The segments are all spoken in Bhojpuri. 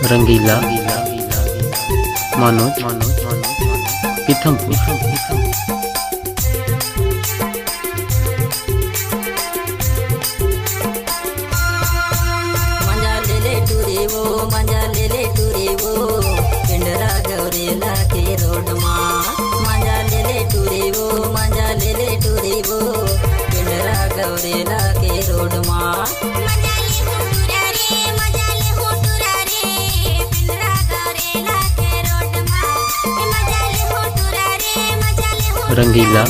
रंगीला मनोज पीथमपुर। मंजा ले टूरे वो मंजा ले टूरे वो पिंडरा गौरेला के रोड माँ। मंजा ले टूरे वो मंजा ले टूरे वो पिंडरा गौरेला के रोड माँ। रंगीला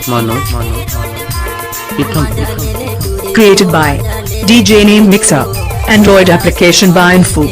Manoj Pithampur. Created by DJ Name Mixer, Android application by Info.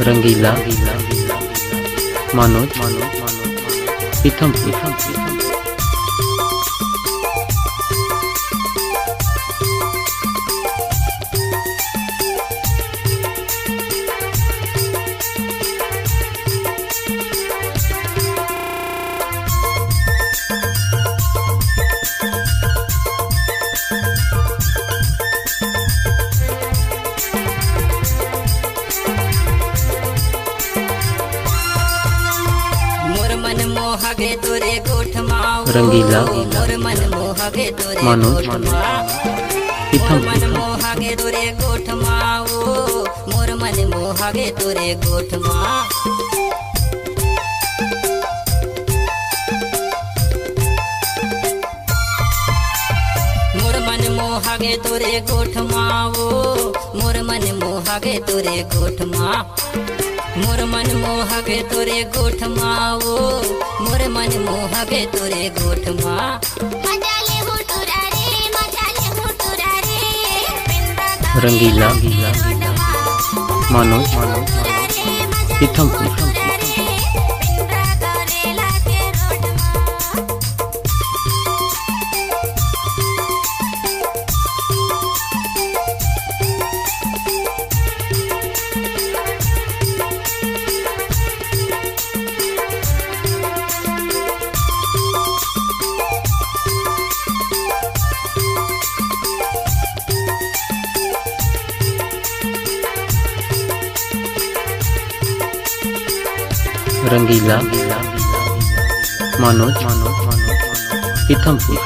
रंगीला मनोज पीथमपुर। मोहगे तोरे गोठ माओ रंगीला मोर मन मोहगे तोरे मनोज पीथमपुर। मोहगे तोरे गोठ माओ मोर मन मोहगे तोरे गोठ माँ। मोर मन मोहगे तोरे गोठ माओ मोर मन मोहगे तोरे गोठ माँ। मोर मन मोहगे तोरे गोठ माओ मोर मन मोहगे तोरे गोठ माँ। रंगीला मनोज पीथमपुर। रंगीला मनोज पीथमपुर।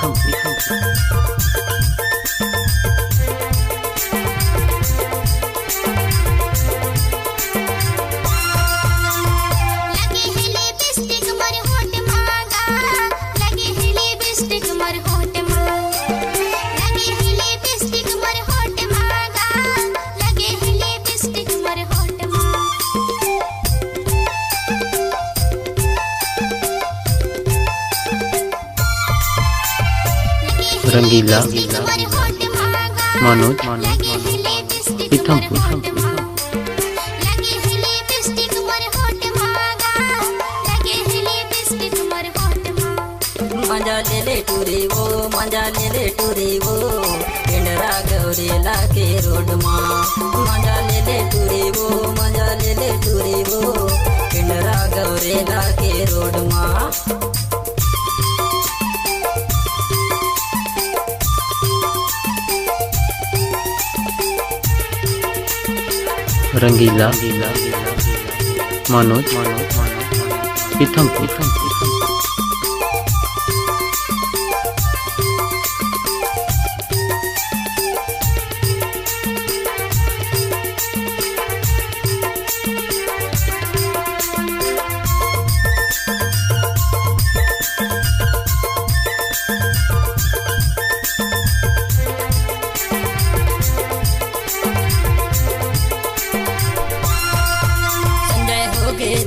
रंगीला मनोज पीथमपुर। मंजा ले टूरे वो मंजा ले टूरे वो पिंडरा गौरेला के रोड माँ। मंजा ले टूरे वो मंजा ले टूरे वो पिंडरा गौरेला के रोड माँ। रंगीला मनोज पीथमपुर।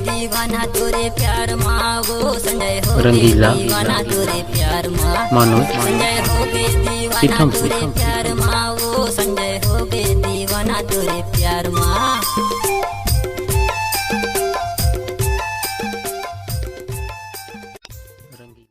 दीवाना तोरे प्यार माँ वो संजय हो रंगीला दीवाना तोरे प्यार माँ। मनोज संजय हो गए दीवाना तोरे प्यार माँ वो संजय हो गए दीवाना तोरे प्यार माँ।